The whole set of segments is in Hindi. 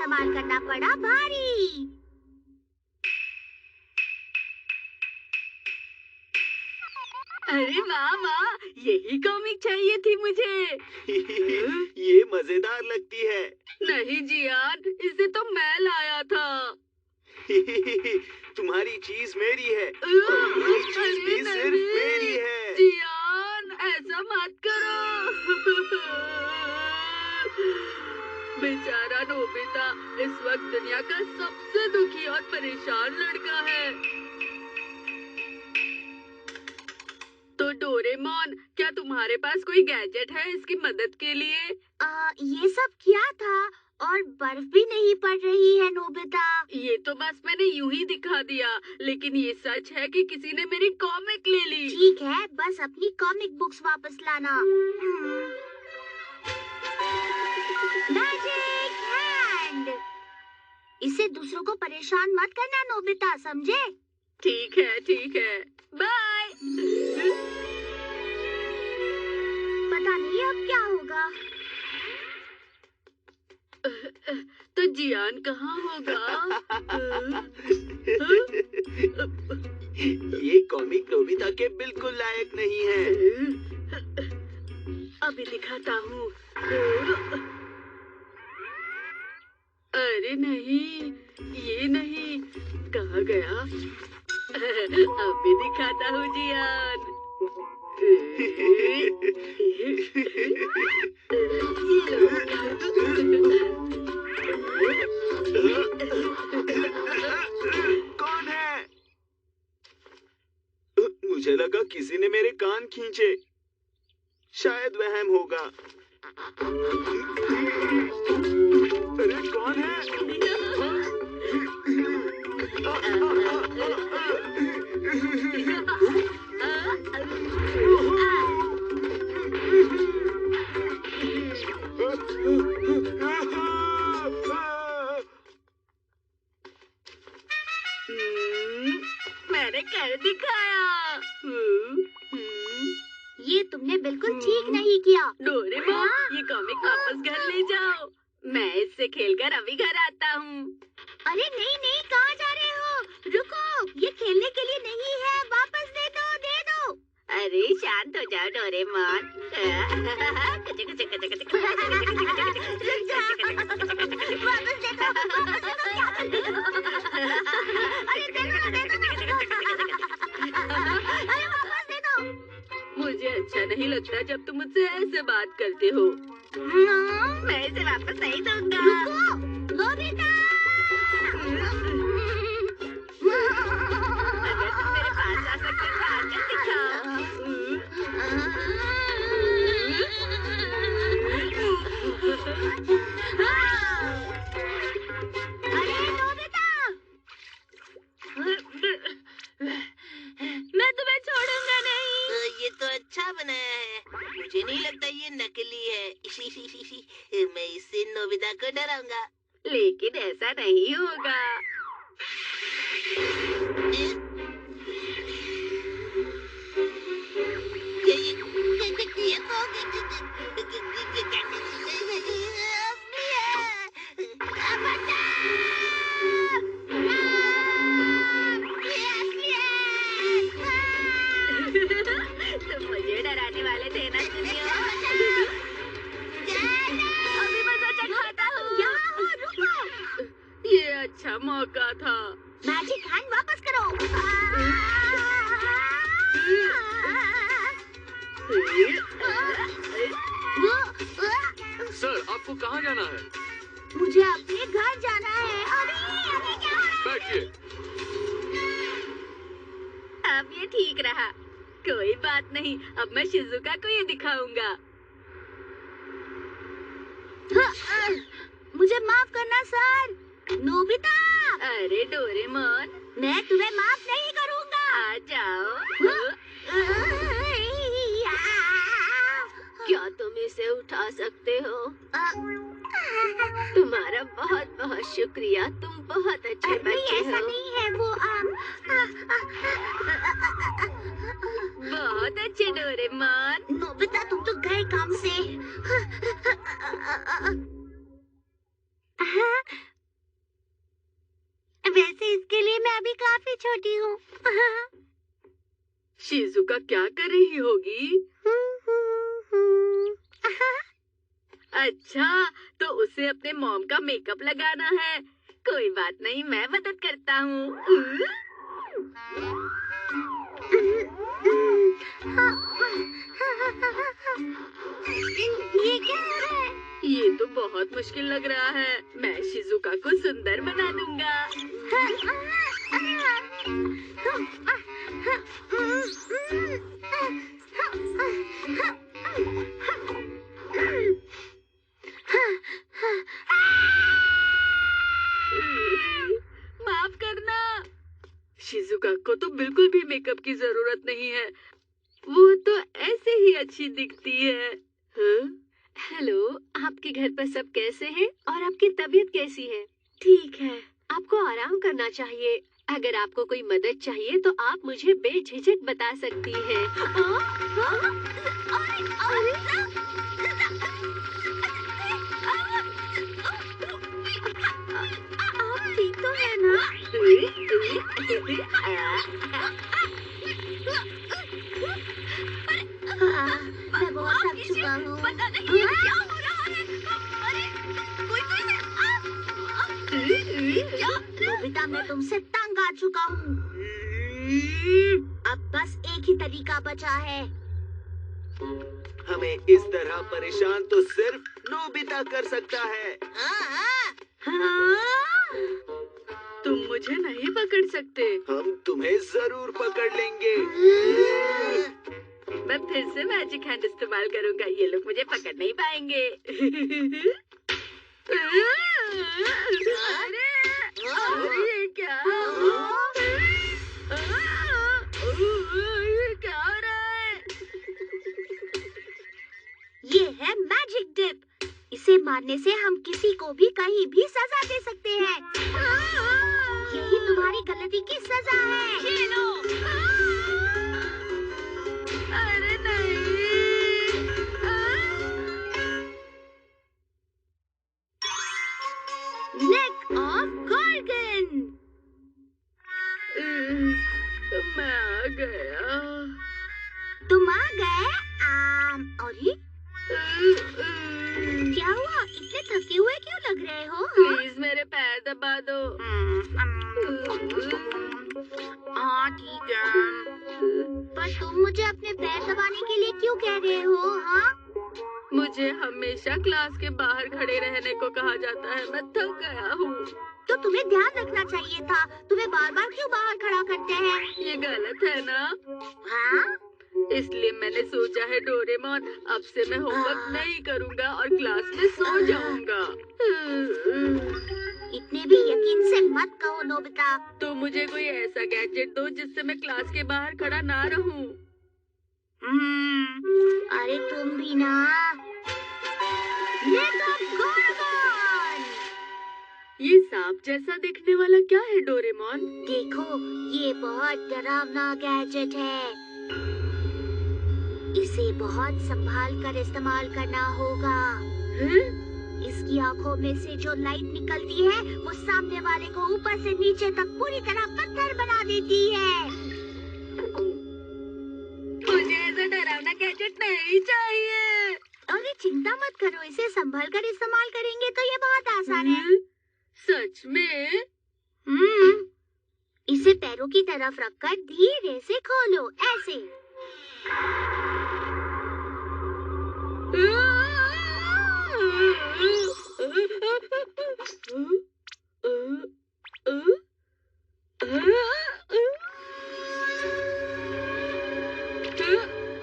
इस्तेमाल करना पड़ा भारी। अरे वाह वाह, यही कॉमिक चाहिए थी मुझे। ये मजेदार लगती है। नहीं जियान, इसे तो मैं लाया था। तुम्हारी चीज मेरी है और मेरी चीज भी सिर्फ मेरी है। जियान, ऐसा मत करो। बेचारा नोबिता इस वक्त दुनिया का सबसे दुखी और परेशान लड़का है। तो डोरेमोन, क्या तुम्हारे पास कोई गैजेट है इसकी मदद के लिए? ये सब क्या था? और बर्फ भी नहीं पड़ रही है नोबिता। ये तो बस मैंने यूं ही दिखा दिया, लेकिन ये सच है कि किसी ने मेरी कॉमिक ले ली। ठीक है, बस अपनी कॉमिक बुक्स वापस लाना। Magic hand. इससे दूसरों को परेशान मत करना नोबिता, समझे? ठीक है, ठीक है। बाय। पता नहीं अब क्या होगा। तो जियान कहाँ होगा? ये कॉमिक नोबिता के बिल्कुल लायक नहीं है। अभी दिखाता हूँ। अरे नहीं, ये नहीं, कहाँ गया? अभी दिखाता हूँ जियान। कौन है? मुझे लगा किसी ने मेरे कान खींचे। शायद वहम होगा। अरे कौन है? मैंने कर दिखाया। ये तुमने बिल्कुल ठीक नहीं किया। डोरेमोन, ये कॉमिक वापस घर ले जाओ। मैं इससे खेलकर अभी घर आता हूँ। अरे नहीं नहीं, कहाँ जा रहे हो? रुको, ये खेलने के लिए नहीं है, वापस दे दो, दे दो। अरे शांत हो जाओ डोरेमोन। वापस दे दो, वापस दे दो, क्या कर रहे हो? अरे दे दो, दे दो, अरे वापस दे दो। मुझे अच्छा नहीं लगता जब तुम मुझसे ऐसे बात करते हो। मैं इसे वापस नहीं दूंगा। रुको, नोबिता! अगर तुम मेरे पास आ सकते तो आकर दिखाओ। अरे नोबिता! मैं तुम्हें छोड़ूंगा नहीं। ये तो अच्छा बनाया है। मुझे नहीं लगता ये नकली है। मैं इससे नोबिता को डराऊंगा। लेकिन ऐसा नहीं होगा। तुम मुझे डराने वाले थे ना सुनियो। अभी मजा चखाता हूँ। यहाँ हो, रुको। ये अच्छा मौका था। मैजिक हैंड वापस करो। सर, आपको कहाँ जाना है? मुझे अपने घर जाना है। अभी क्या हो रहा है? बैठिए। अब ये ठीक रहा। कोई बात नहीं, अब मैं शिजुका को ये दिखाऊंगा। मुझे माफ करना सर। नोबिता! अरे डोरेमोन, मैं तुम्हें माफ नहीं करूंगा। आ जाओ। क्या तुम इसे उठा सकते हो? तुम्हारा बहुत बहुत शुक्रिया। तुम बहुत अच्छे नहीं, बच्चे ऐसा हो। नहीं है वो। बहुत अच्छे डोरेमोन। नोबिता, तुम तो गए काम से। भी काफी छोटी हूँ। शिजुका क्या कर रही होगी? अच्छा, तो उसे अपने मॉम का मेकअप लगाना है। कोई बात नहीं, मैं मदद करता हूँ। ये क्या हो रहा है? ये तो बहुत मुश्किल लग रहा है। मैं शिजुका को सुंदर बना दूंगा। माफ करना। शिजुका को तो बिल्कुल भी मेकअप की जरूरत नहीं है। वो तो ऐसे ही अच्छी दिखती है। हाँ? हेलो, आपके घर पर सब कैसे हैं और आपकी तबीयत कैसी है? ठीक है, आपको आराम करना चाहिए। अगर आपको कोई मदद चाहिए तो आप मुझे बेझिझक बता सकती हैं। आप ठीक तो है ना? मैं बहुत थक चुका हूँ। पता नहीं क्या हो रहा है। अरे, कोई नोबिता, मैं तुमसे तंग आ चुका हूँ। अब बस एक ही तरीका बचा है। हमें इस तरह परेशान तो सिर्फ नोबिता कर सकता है। तुम मुझे नहीं पकड़ सकते। हम तुम्हें जरूर पकड़ लेंगे। मैं फिर से मैजिक हैंड इस्तेमाल करूंगा। ये लोग मुझे पकड़ नहीं पाएंगे। अरे, ये क्या? ये क्या हो रहा है? ये है मैजिक डिप। इसे मारने से हम किसी को भी कहीं भी सजा दे सकते हैं। यही तुम्हारी गलती की सजा है। चलो। अरे नहीं। Neck of Gorgon. मैं आ गया। तुम आ गए? अरे क्या हुआ? इतने थके हुए क्यों लग रहे हो? प्लीज मेरे पैर दबा दो। हाँ ठीक है, पर तुम मुझे अपने पैर दबाने के लिए क्यों कह रहे हो? हाँ, मुझे हमेशा क्लास के बाहर खड़े रहने को कहा जाता है। मैं थक गया हूँ। तो तुम्हें ध्यान रखना चाहिए था। तुम्हें बार बार क्यों बाहर खड़ा करते हैं? ये गलत है ना? हाँ? इसलिए मैंने सोचा है डोरेमोन, अब से मैं होमवर्क नहीं करूँगा और क्लास में सो जाऊँगा। इतने भी यकीन से मत कहो नोबिता। तो मुझे कोई ऐसा गैजेट दो जिससे मैं क्लास के बाहर खड़ा ना रहूं। अरे तुम भी ना। Neck of Gorgon. ये सांप जैसा दिखने वाला क्या है डोरेमोन? देखो, ये बहुत डरावना गैजेट है। इसे बहुत संभाल कर इस्तेमाल करना होगा। इसकी आंखों में से जो लाइट निकलती है वो सामने वाले को ऊपर से नीचे तक पूरी तरह पत्थर बना देती है। मुझे ऐसा डरावना गैजेट नहीं चाहिए। अरे चिंता मत करो, इसे संभल कर इस्तेमाल करेंगे तो ये बहुत आसान है। सच में? इसे पैरों की तरफ रखकर धीरे से खोलो, ऐसे।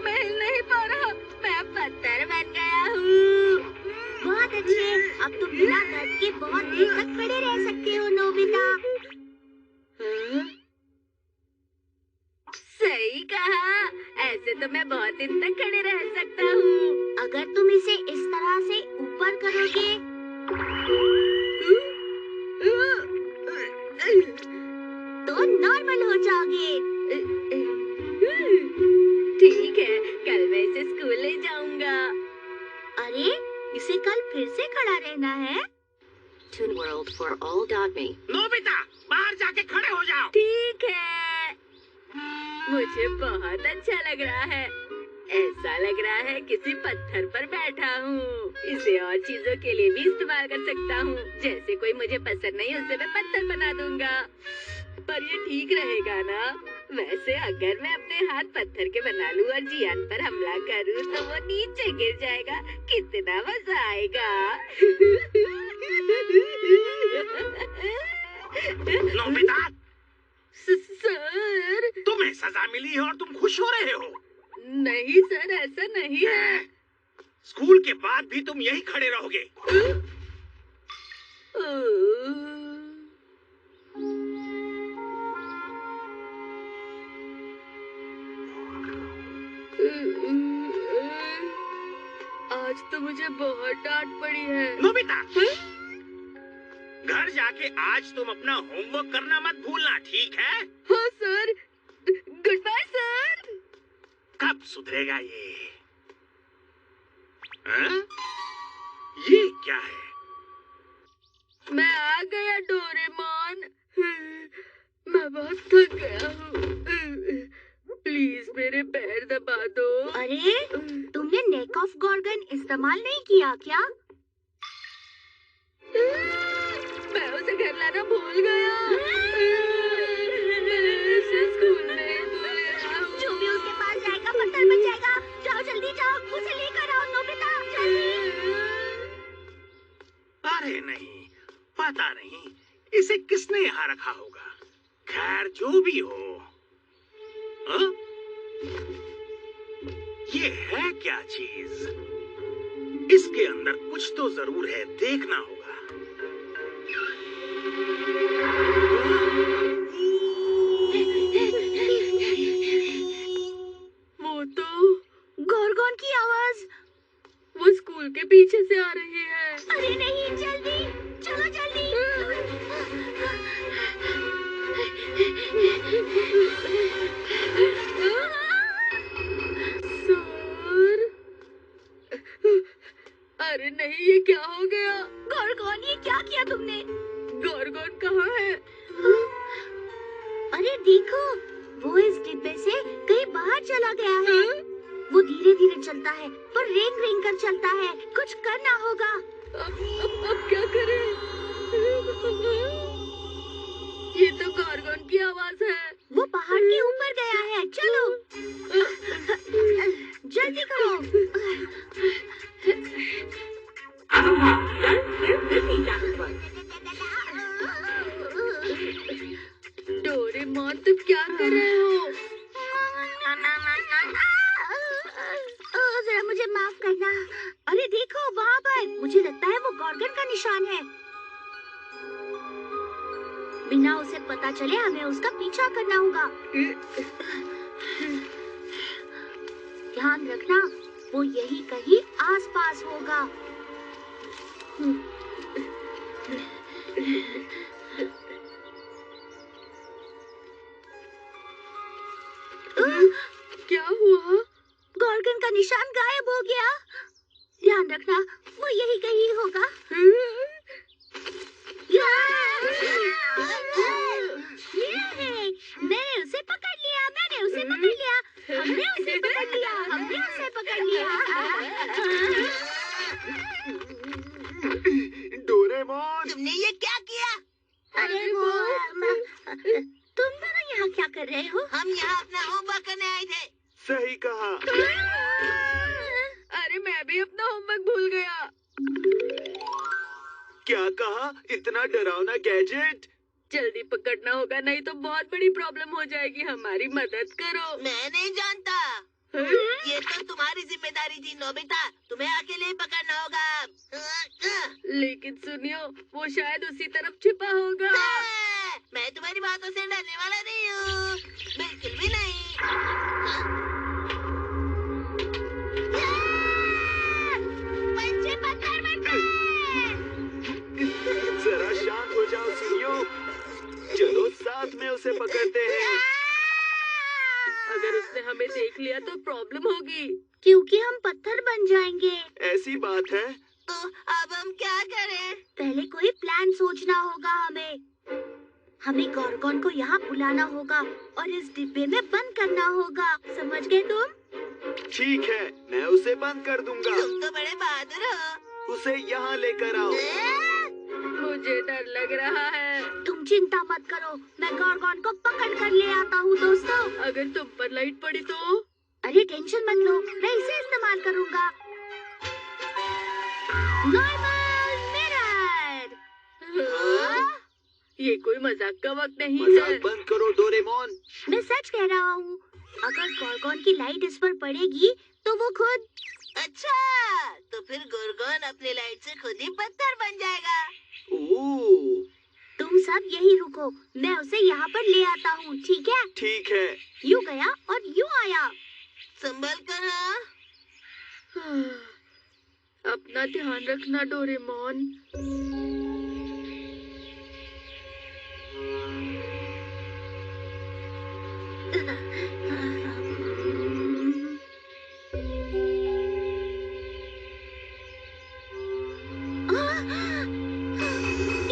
मैं हिल नहीं पा रहा। मैं पत्थर बन गया हूँ। बहुत अच्छे, अब तुम बिना दर्द के बहुत देर तक खड़े रह सकते हो नोबिता। सही कहा। ऐसे तो मैं बहुत दिन तक खड़े रह सकता हूँ। अगर तुम इसे इस तरह से ऊपर करोगे तो नॉर्मल हो जाओगे। ठीक है, कल मैं इसे स्कूल ले जाऊंगा। अरे, इसे कल फिर से खड़ा रहना है? Toon World for all.me। Nobita, बाहर जाके खड़े हो जाओ। ठीक है, मुझे बहुत अच्छा लग रहा है। ऐसा लग रहा है किसी पत्थर पर बैठा हूँ। इसे और चीजों के लिए भी इस्तेमाल कर सकता हूँ। जैसे कोई मुझे पसंद नहीं उसे मैं पत्थर बना दूंगा। पर ये ठीक रहेगा ना? वैसे अगर मैं अपने हाथ पत्थर के बना लूं और जियान पर हमला करूं तो वो नीचे गिर जाएगा। कितना मजा आएगा। नोबिता, सर, तुम्हें सजा मिली है और तुम खुश हो रहे हो? नहीं सर, ऐसा नहीं है। स्कूल के बाद भी तुम यही खड़े रहोगे। आज तो मुझे बहुत डांट पड़ी है। नोबिता, घर जाके आज तुम अपना होमवर्क करना मत भूलना, ठीक है? हाँ सर। Good bye sir. कब सुधरेगा ये? हाँ? ये क्या है? मैं आ गया डोरेमोन। मैं बहुत थक गया हूँ। प्लीज मेरे पैर दबा दो। अरे, तुमने नेक ऑफ गॉर्गन इस्तेमाल नहीं किया क्या? मैं उसे घर लाना भूल गया। स्कूल नहीं भूल गया। जो भी उसके पास जाएगा पत्थर बन जाएगा। जाओ जल्दी जाओ, उसे लेकर आओ नोबिता, जल्दी। अरे नहीं, पता नहीं इसे किसने यहाँ रखा होगा। खैर जो भी हो। हाँ? ये है क्या चीज? इसके अंदर कुछ तो जरूर है, देखना होगा। वो तो गॉर्गन की आवाज। वो स्कूल के पीछे से आ रही है। अरे नहीं, जल्दी चलो जल्दी। सर, अरे नहीं, ये क्या हो गया? गॉर्गन, ये क्या किया तुमने? गॉर्गन कहाँ है? अरे देखो, वो इस डिब्बे से कहीं बाहर चला गया है। वो धीरे धीरे चलता है पर रेंग रेंग कर चलता है। कुछ करना होगा। अब क्या करें? ये तो गॉर्गन की आवाज है। वो पहाड़ के ऊपर गया है। चलो जल्दी करो। डोरेमोन, तुम क्या कर रहे हो? जरा मुझे माफ करना। अरे देखो वहाँ पर, मुझे लगता है वो गॉर्गन का निशान है। बिना उसे पता चले हमें उसका पीछा करना होगा। ध्यान रखना, वो यही कहीं आसपास होगा। क्या हुआ? गॉर्गन का निशान गायब हो गया। ध्यान रखना, वो यही कहीं होगा। मैंने उसे पकड़ लिया, मैंने उसे पकड़ लिया, हमने उसे पकड़ लिया, हमने उसे पकड़ लिया। डोरेमोन, तुमने ये क्या किया? अरे वो तुम दोनों यहाँ क्या कर रहे हो? हम यहाँ अपना होमवर्क करने आए थे। सही कहा। अरे मैं भी अपना होमवर्क भूल गया। क्या कहा? इतना डरावना गैजेट? जल्दी पकड़ना होगा, नहीं तो बहुत बड़ी प्रॉब्लम हो जाएगी। हमारी मदद करो। मैं नहीं जानता। ये तो तुम्हारी जिम्मेदारी थी नोबिता, तुम्हें अकेले ही पकड़ना होगा। लेकिन सुनियो, वो शायद उसी तरफ छिपा होगा। मैं तुम्हारी बातों से डरने वाला नहीं हूँ, बिल्कुल भी नहीं। बच्चे पत्थर बन गए। जरा शांत हो जाओ सुनियो। चलो साथ में उसे पकड़ते हैं। अगर उसने हमें देख लिया तो प्रॉब्लम होगी। क्योंकि हम पत्थर बन जाएंगे। ऐसी बात है तो अब हम क्या करें? पहले कोई प्लान सोचना होगा हमें। हमें गॉर्गन को यहाँ बुलाना होगा और इस डिब्बे में बंद करना होगा। समझ गए तुम? ठीक है, मैं उसे बंद कर दूंगा। तुम तो बड़े बहादुर हो। उसे यहाँ लेकर आओ। मुझे डर लग रहा है। तुम चिंता मत करो, मैं गॉर्गन को पकड़ कर ले आता हूँ दोस्तों। अगर तुम पर लाइट पड़ी तो? अरे टेंशन मत लो, मैं इसे इस्तेमाल करूँगा। Normal mirror. ये कोई मजाक का वक्त नहीं है। मजाक बंद करो डोरेमोन। मैं सच कह रहा हूँ, अगर गॉर्गन की लाइट इस पर पड़ेगी तो वो खुद। अच्छा, तो फिर गोर्गोन अपनी लाइट से खुद ही पत्थर बन जाएगा। ओह, तुम सब यही रुको, मैं उसे यहाँ पर ले आता हूँ, ठीक है? ठीक है। यूँ गया और यूँ आया। संभल कर हाँ। अपना ध्यान रखना डोरेमोन।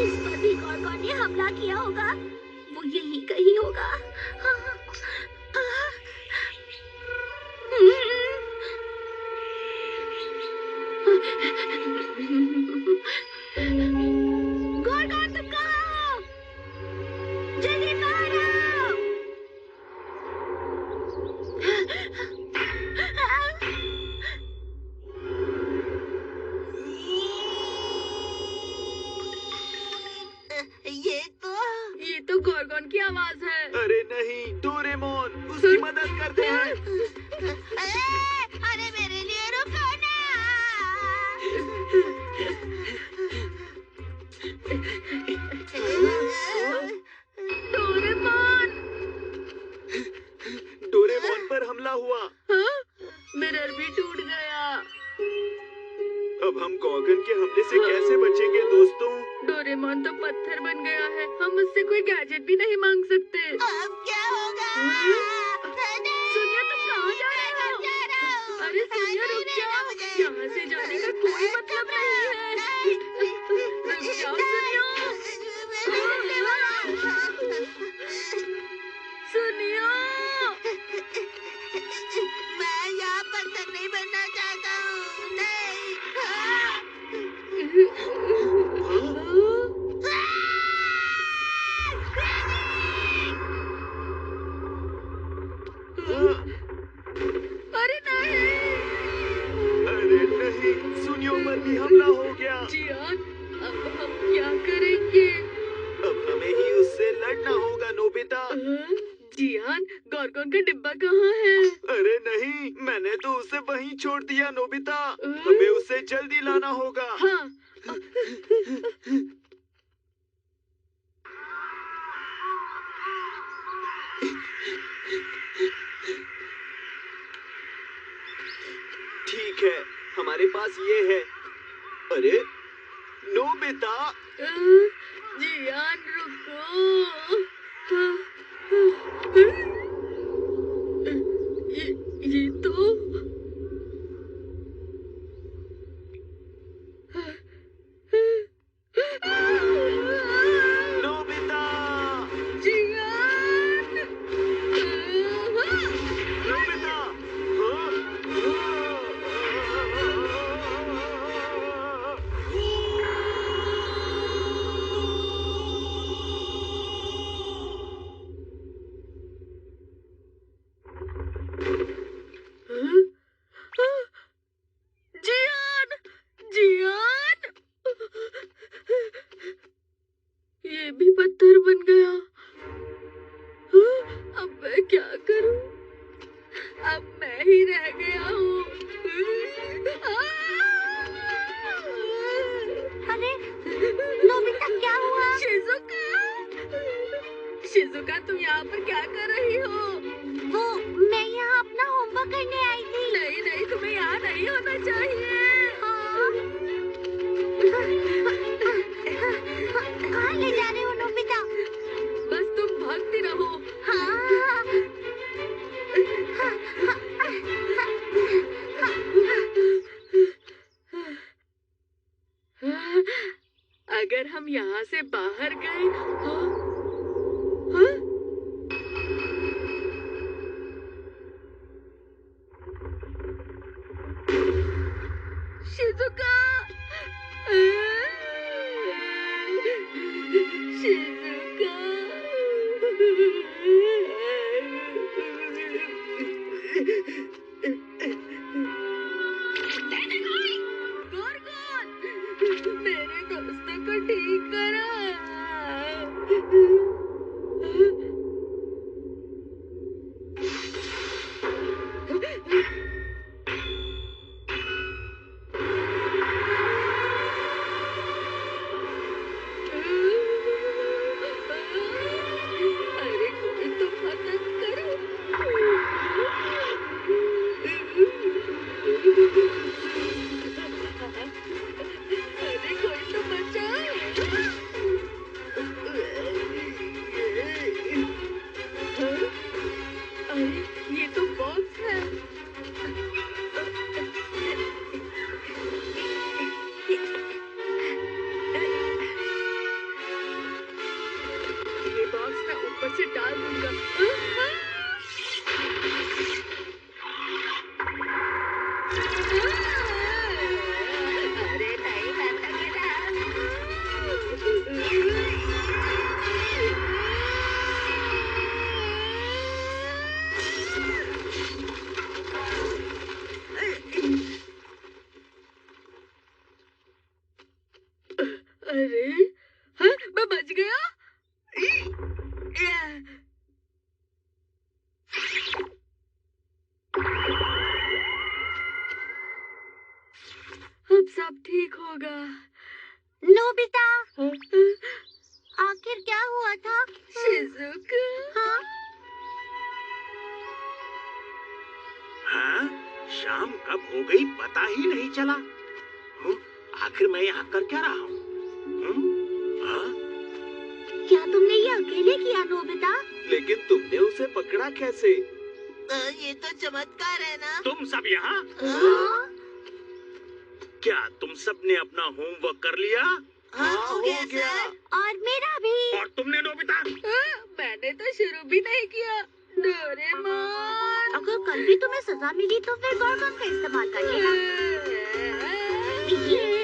इस पर भी गॉर्गन ने हमला किया होगा, वो यही कहीं होगा। गॉर्गन तुम कहाँ हो? जल्दी बाहर आओ। ये तो गॉर्गन की आवाज है। अरे नहीं डोरेमोन, उसकी मदद करते हैं। अरे मेरे लिए रुको ना। डोरेमोन। डोरेमोन पर हमला हुआ। हाँ? मिरर भी टूट गया। अब हम गॉर्गन के हमले से कैसे बचेंगे दोस्तों? डोरेमोन तो पत्थर बन गया है, हम उससे कोई गैजेट भी नहीं मांग सकते। अब क्या होगा? सुनिया, तुम कहाँ जा रहे हो? अरे सुनिया, रुक जाओ, यहाँ से जाने का कोई मतलब नहीं है। रुक जाओ सुनिया। सुनिया, मैं यहाँ पत्थर नहीं बनना चाहता हूँ। नहीं। अरे नहीं। अरे नहीं, सुनियो पर भी हमला हो गया। जियान, अब हम क्या करेंगे? अब हमें ही उससे लड़ना होगा नोबिता। जियान, गॉर्गन का डिब्बा कहाँ है? अरे नहीं, मैंने तो उसे वहीं छोड़ दिया नोबिता। हमें उसे जल्दी लाना होगा। हाँ। ठीक है, हमारे पास ये है। अरे नोबिता। जियान रुको। ये तो नोबिता। जियान। नोबिता। जियान, जियान, ये भी पत्थर बन गया। अब मैं क्या करूं? अब मैं ही रह गया हूँ। अरे नोबिता, क्या हुआ? शिजुका, शिजुका, तुम यहाँ पर क्या कर रही हो? वो मैं यहाँ अपना होमवर्क करने आई थी। नहीं नहीं, तुम्हें यहाँ नहीं होना चाहिए। कहाँ ले जा रहे हो नोबिता? बस तुम भागती रहो। यहाँ से बाहर गए। हाँ? हाँ? शिजुका! शिजुका! गोरगोन! मेरे दोस्तों को ठीक करो। अरे कोई तो मदद करो। अरे कोई तो बचाओ। अरे ये तो बॉक्स है। ये बॉक्स मैं ऊपर से डाल दूंगा। अरे नहीं मैं अरे हाँ मैं बच गया। अब सब ठीक होगा। नोबिता, आखिर क्या हुआ था? शिजुका। हाँ? हाँ? शाम कब हो गई पता ही नहीं चला। आखिर मैं यहाँ कर क्या रहा हूँ? हाँ? क्या तुमने ये अकेले किया नोबिता? लेकिन तुमने उसे पकड़ा कैसे? ये तो चमत्कार है ना। तुम सब यहाँ? हाँ? क्या तुम सब ने अपना होमवर्क कर लिया? हाँ हो गया सर। और मेरा भी। और तुमने नोबिता? मैंने तो शुरू भी नहीं किया। डोरेमोन! अगर कल भी तुम्हें सजा मिली तो फिर गोरगोन का इस्तेमाल कर लेना। ये